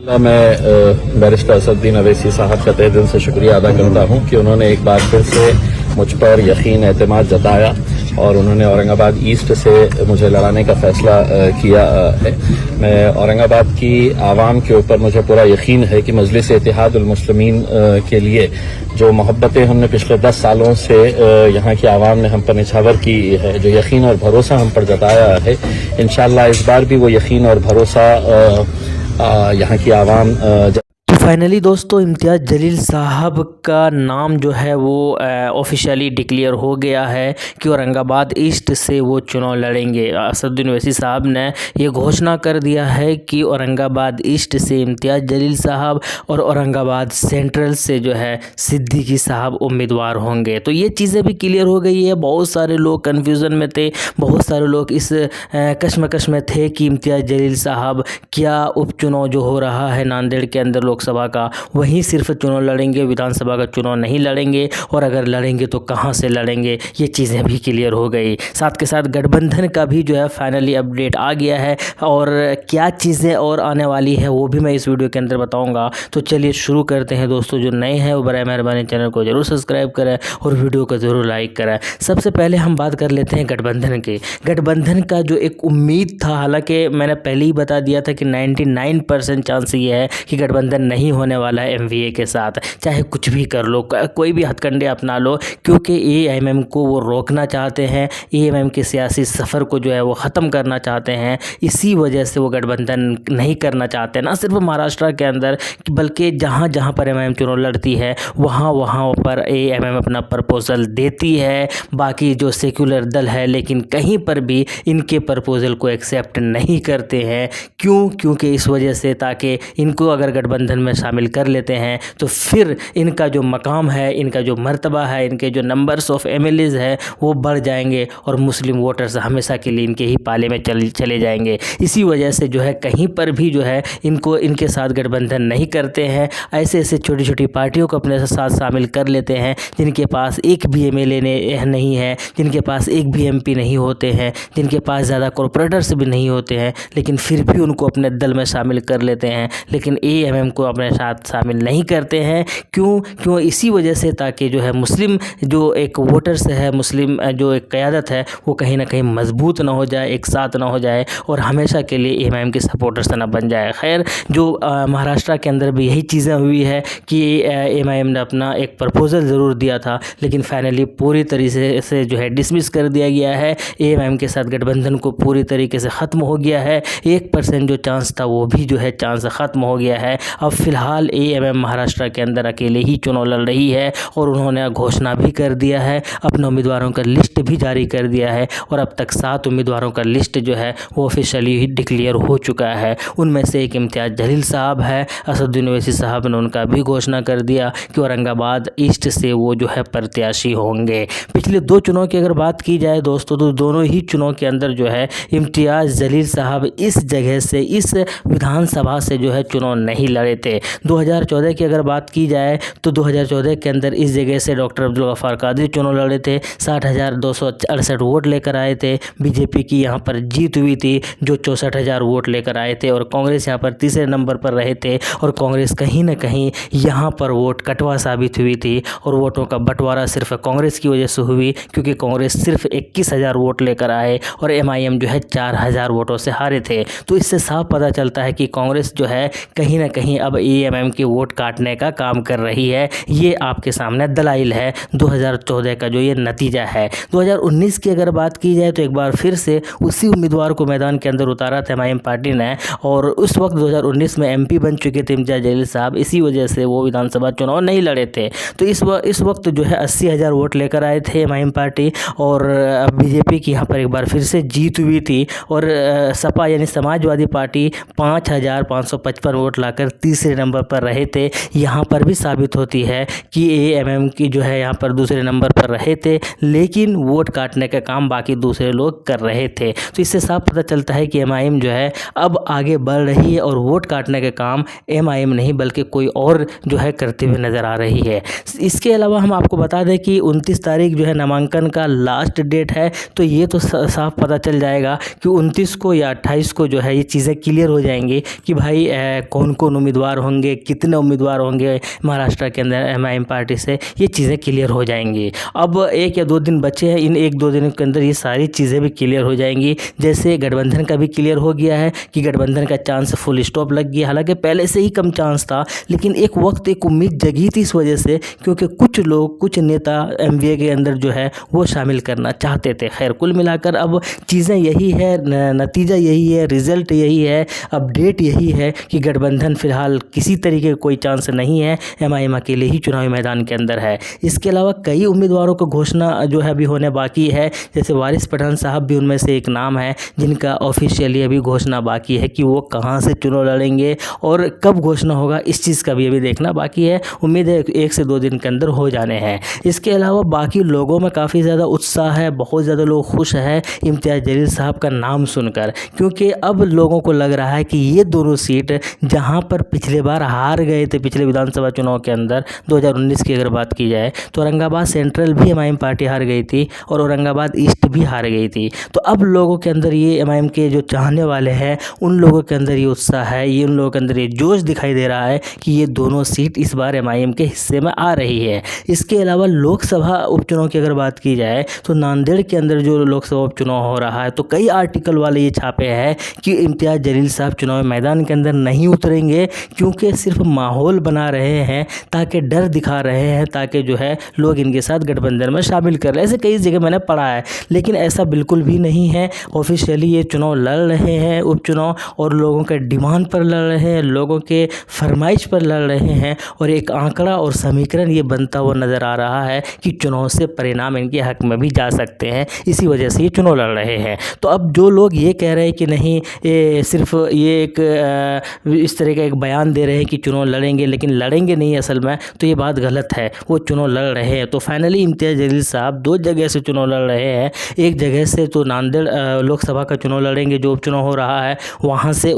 मैं बैरिस्टर असदुद्दीन अवैसी साहब का तहे दिल से शुक्रिया अदा करता हूँ कि उन्होंने एक बार फिर से मुझ पर यकीन एतमाद जताया और उन्होंने औरंगाबाद ईस्ट से मुझे लड़ाने का फैसला किया है। मैं औरंगाबाद की आवाम के ऊपर मुझे पूरा यकीन है कि मजलिस इत्तेहादुल मुस्लिमीन के लिए जो मोहब्बतें हमने पिछले 10 सालों से यहाँ की आवाम ने हम पर निछावर की है, जो यकीन और भरोसा हम पर जताया है, इंशाअल्लाह इस बार भी वो यकीन और भरोसा यहाँ की आवाम फाइनली दोस्तों इम्तियाज़ जलील साहब का नाम जो है वो ऑफिशियली डिक्लेयर हो गया है कि औरंगाबाद ईस्ट से वो चुनाव लड़ेंगे। असदुद्दीन ओवैसी साहब ने ये घोषणा कर दिया है कि औरंगाबाद ईस्ट से इम्तियाज़ जलील साहब और औरंगाबाद सेंट्रल से जो है सिद्दीकी साहब उम्मीदवार होंगे। तो ये चीज़ें भी क्लियर हो गई है। बहुत सारे लोग कन्फ्यूज़न में थे, बहुत सारे लोग इस कश्मकश में थे कि इम्तियाज़ जलील साहब क्या उपचुनाव जो हो रहा है नांदेड़ के अंदर लोकसभा का, वहीं सिर्फ चुनाव लड़ेंगे, विधानसभा का चुनाव नहीं लड़ेंगे, और अगर लड़ेंगे तो कहां से लड़ेंगे, ये चीज़ें भी क्लियर हो गई। साथ के साथ गठबंधन का भी जो है फाइनली अपडेट आ गया है और क्या चीज़ें और आने वाली है वो भी मैं इस वीडियो के अंदर बताऊंगा। तो चलिए शुरू करते हैं दोस्तों। जो नए हैं वो बराए मेहरबानी चैनल को जरूर सब्सक्राइब करें और वीडियो को ज़रूर लाइक करें। सबसे पहले हम बात कर लेते हैं गठबंधन की। गठबंधन का जो एक उम्मीद था, हालांकि मैंने पहले ही बता दिया था कि 99% चांस ये है कि गठबंधन नहीं होने वाला है एमवीए के साथ, चाहे कुछ भी कर लो, कोई भी हथकंडे अपना लो, क्योंकि एएमएम को वो रोकना चाहते हैं, एएमएम के सियासी सफ़र को जो है वो ख़त्म करना चाहते हैं। इसी वजह से वो गठबंधन नहीं करना चाहते, ना सिर्फ महाराष्ट्र के अंदर बल्कि जहाँ जहाँ पर एमआईएम चुनाव लड़ती है वहाँ पर एएमएम अपना प्रपोजल देती है। बाकी जो सेक्युलर दल है लेकिन कहीं पर भी इनके प्रपोजल को एक्सेप्ट नहीं करते हैं। क्योंकि इस वजह से ताकि इनको अगर गठबंधन में शामिल कर लेते हैं तो फिर इनका जो मकाम है, इनका जो मर्तबा है, इनके जो नंबर्स ऑफ एमएलएज है वो बढ़ जाएंगे और मुस्लिम वोटर्स हमेशा के लिए इनके ही पाले में चले जाएंगे। इसी वजह से जो है कहीं पर भी जो है इनको इनके साथ गठबंधन नहीं करते हैं। ऐसे छोटी छोटी पार्टियों को अपने साथ शामिल कर लेते हैं जिनके पास एक भी एमएलए नहीं है, जिनके पास एक भी एमपी नहीं होते हैं, जिनके पास ज़्यादा कॉरपोरेटर्स भी नहीं होते हैं, लेकिन फिर भी उनको अपने दल में शामिल कर लेते हैं। लेकिन एएमएम को अपने साथ शामिल नहीं करते हैं। क्यों इसी वजह से ताकि जो है मुस्लिम जो एक वोटर्स है, मुस्लिम जो एक क़यादत है वो कहीं ना कहीं मजबूत ना हो जाए, एक साथ ना हो जाए और हमेशा के लिए एएमआईएम के सपोर्टर्स ना बन जाए। खैर जो महाराष्ट्र के अंदर भी यही चीज़ें हुई है कि एएमआईएम ने अपना एक प्रपोजल ज़रूर दिया था लेकिन फाइनली पूरी तरीके से जो है डिसमिस कर दिया गया है। एएमआईएम के साथ गठबंधन को पूरी तरीके से ख़त्म हो गया है। 1% जो चांस था वो भी जो है चांस ख़त्म हो गया है। अब फिलहाल एएमएम महाराष्ट्र के अंदर अकेले ही चुनाव लड़ रही है और उन्होंने घोषणा भी कर दिया है, अपने उम्मीदवारों का लिस्ट भी जारी कर दिया है और अब तक 7 उम्मीदवारों का लिस्ट जो है वो ऑफिशियली ही डिक्लेयर हो चुका है। उनमें से एक इम्तियाज़ जलील साहब है। असदुद्दीन ओवैसी साहब ने उनका भी घोषणा कर दिया कि औरंगाबाद ईस्ट से वो जो है प्रत्याशी होंगे। पिछले 2 चुनाव की अगर बात की जाए दोस्तों तो दोनों ही चुनाव के अंदर जो है इम्तियाज़ जलील साहब इस जगह से, इस विधानसभा से जो है चुनाव नहीं लड़े थे। 2014 की अगर बात की जाए तो 2014 के अंदर इस जगह से डॉक्टर अब्दुल गफ्फार कादरी चुनाव लड़े थे, 60,268 वोट लेकर आए थे। बीजेपी की यहाँ पर जीत हुई थी जो 64,000 वोट लेकर आए थे और कांग्रेस यहाँ पर तीसरे नंबर पर रहे थे और कांग्रेस कहीं ना कहीं यहाँ पर वोट कटवा साबित हुई थी और वोटों का बंटवारा सिर्फ कांग्रेस की वजह से हुई क्योंकि कांग्रेस सिर्फ 21,000 वोट लेकर आए और एमआईएम जो है 4,000 वोटों से हारे थे। तो इससे साफ पता चलता है कि कांग्रेस जो है कहीं ना कहीं अब एएमएम की वोट काटने का काम कर रही है। ये आपके सामने दलाइल है 2014 का जो ये नतीजा है। 2019 की अगर बात की जाए तो एक बार फिर से उसी उम्मीदवार को मैदान के अंदर उतारा था एमआईएम पार्टी ने और उस वक्त 2019 में एमपी बन चुके थे इम्तियाज़ जलील साहब। इसी वजह से वो विधानसभा चुनाव नहीं लड़े थे। तो इस वक्त जो है 80,000 वोट लेकर आए थे एमआईएम पार्टी और बीजेपी की यहाँ पर एक बार फिर से जीत हुई थी और सपा यानी समाजवादी पार्टी 5,555 वोट लाकर तीसरे तीसरे नंबर पर रहे थे, यहाँ पर भी साबित होती है कि एएमएम की जो है यहाँ पर दूसरे नंबर पर रहे थे, लेकिन वोट काटने का काम बाकी दूसरे लोग कर रहे थे। तो इससे साफ पता चलता है कि एमआईएम जो है अब आगे बढ़ रही है और वोट काटने का काम एमआईएम नहीं बल्कि कोई और जो है करते हुए नज़र आ रही है। इसके अलावा हम आपको बता दें कि 29 तारीख जो है नामांकन का लास्ट डेट है, तो ये तो साफ पता चल जाएगा कि 29 को या 28 को जो है ये चीज़ें क्लियर हो जाएंगी कि भाई कौन कौन उम्मीदवार होंगे, कितने उम्मीदवार होंगे महाराष्ट्र के अंदर एमआईएम पार्टी से, ये चीज़ें क्लियर हो जाएंगी। अब 1 या 2 दिन बचे हैं, इन 1-2 दिनों के अंदर ये सारी चीज़ें भी क्लियर हो जाएंगी। जैसे गठबंधन का भी क्लियर हो गया है कि गठबंधन का चांस फुल स्टॉप लग गया, हालांकि पहले से ही कम चांस था, लेकिन एक वक्त एक उम्मीद जगी थी इस वजह से, क्योंकि कुछ लोग, कुछ नेता एमवीए के अंदर जो है वो शामिल करना चाहते थे। खैर कुल मिलाकर अब चीज़ें यही है, नतीजा यही है, रिजल्ट यही है, अपडेट यही है कि गठबंधन फिलहाल किसी तरीके का कोई चांस नहीं है, एमआईएम अकेले ही चुनावी मैदान के अंदर है। इसके अलावा कई उम्मीदवारों को घोषणा जो है अभी होने बाकी है, जैसे वारिस पठान साहब भी उनमें से एक नाम है जिनका ऑफिशियली अभी घोषणा बाकी है कि वो कहाँ से चुनाव लड़ेंगे और कब घोषणा होगा, इस चीज़ का भी अभी देखना बाकी है। उम्मीद है 1 से 2 दिन के अंदर हो जाने हैं। इसके अलावा बाकी लोगों में काफ़ी ज़्यादा उत्साह है, बहुत ज़्यादा लोग खुश हैं इम्तियाज़ जलील साहब का नाम सुनकर, क्योंकि अब लोगों को लग रहा है कि ये दोनों सीट जहाँ पर पिछले बार हार गए थे, पिछले विधानसभा चुनाव के अंदर 2019 की अगर बात की जाए तो औरंगाबाद सेंट्रल भी एमआईएम पार्टी हार गई थी और औरंगाबाद ईस्ट भी हार गई थी। तो अब लोगों के अंदर ये एमआईएम के जो चाहने वाले हैं उन लोगों के अंदर ये उत्साह है, ये उन लोगों के अंदर ये जोश दिखाई दे रहा है कि ये दोनों सीट इस बार एमआईएम के हिस्से में आ रही है। इसके अलावा लोकसभा उपचुनाव की अगर बात की जाए तो नांदेड़ के अंदर जो लोकसभा उपचुनाव हो रहा है, तो कई आर्टिकल वाले ये छापे हैं कि इम्तियाज़ जलील साहब चुनावी मैदान के अंदर नहीं उतरेंगे, क्योंकि सिर्फ माहौल बना रहे हैं, ताकि डर दिखा रहे हैं, ताकि जो है लोग इनके साथ गठबंधन में शामिल कर रहे हैं। ऐसे कई जगह मैंने पढ़ा है, लेकिन ऐसा बिल्कुल भी नहीं है। ऑफिशियली ये चुनाव लड़ रहे हैं उपचुनाव, और लोगों के डिमांड पर लड़ रहे हैं, लोगों के फरमाइश पर लड़ रहे हैं, और एक आंकड़ा और समीकरण ये बनता हुआ नज़र आ रहा है कि चुनाव से परिणाम इनके हक में भी जा सकते हैं, इसी वजह से ये चुनाव लड़ रहे हैं। तो अब जो लोग ये कह रहे हैं कि नहीं, ये सिर्फ ये एक इस तरह का एक बयान दे रहे हैं कि चुनाव लड़ेंगे लेकिन लड़ेंगे नहीं, असल में तो ये बात गलत है, वो चुनाव लड़ रहे हैं। तो फाइनली इम्तियाज़ जलील साहब 2 जगह से चुनाव लड़ रहे हैं। एक जगह से तो नांदेड़ लोकसभा का चुनाव लड़ेंगे, जो उपचुनाव हो रहा है वहाँ से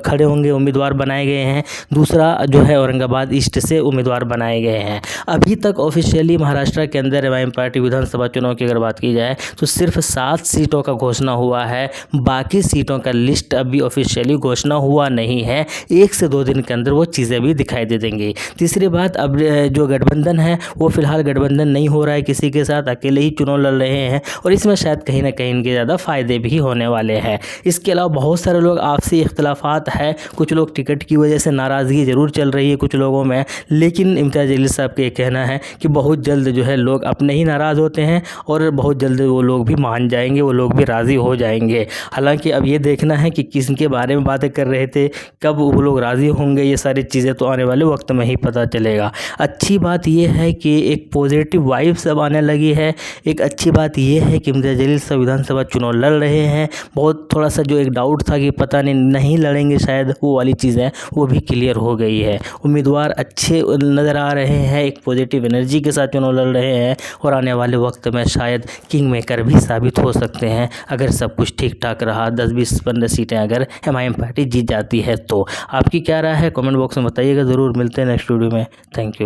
खड़े होंगे, उम्मीदवार बनाए गए हैं। दूसरा जो है औरंगाबाद ईस्ट से उम्मीदवार बनाए गए हैं। अभी तक ऑफिशियली महाराष्ट्र के अंदर एमआईएम पार्टी विधानसभा चुनाव की अगर बात की जाए तो सिर्फ 7 सीटों का घोषणा हुआ है, बाकी सीटों का लिस्ट अभी ऑफिशियली घोषणा हुआ नहीं है। 1 से 2 दिन के अंदर वो चीज़ें भी दिखाई दे देंगी। तीसरी बात, अब जो गठबंधन है वो फिलहाल गठबंधन नहीं हो रहा है किसी के साथ, अकेले ही चुनाव लड़ रहे हैं, और इसमें शायद कहीं ना कहीं इनके ज़्यादा फ़ायदे भी होने वाले हैं। इसके अलावा बहुत सारे लोग आपसी इख्तलाफात है, कुछ लोग टिकट की वजह से नाराज़गी ज़रूर चल रही है कुछ लोगों में, लेकिन इम्तियाज़ जलील साहब का ये कहना है कि बहुत जल्द जो है लोग अपने ही नाराज़ होते हैं और बहुत जल्द वो लोग भी मान जाएंगे, वो लोग भी राज़ी हो जाएंगे। हालांकि अब ये देखना है कि किसके बारे में बातें कर रहे थे, कब वो लोग राज़ी होंगे, ये सारी चीज़ें तो आने वाले वक्त में ही पता चलेगा। अच्छी बात ये है कि एक पॉजिटिव वाइब सब आने लगी है। एक अच्छी बात ये है कि इम्तियाज़ जलील साहब विधानसभा चुनाव लड़ रहे हैं। बहुत थोड़ा सा जो एक डाउट था कि पता नहीं लड़ेंगे शायद, वो वाली चीज़ें वो भी क्लियर हो गई है। उम्मीदवार अच्छे नज़र आ रहे हैं, एक पॉजिटिव एनर्जी के साथ चुनाव लड़ रहे हैं, और आने वाले वक्त में शायद किंग मेकर भी साबित हो सकते हैं अगर सब कुछ ठीक ठाक रहा। 10, 20, 15 सीटें अगर एमआईएम पार्टी जीत जाती है तो। आपकी क्या राय है कमेंट बॉक्स में बताइएगा ज़रूर। मिलते हैं नेक्स्ट वीडियो में। Thank you.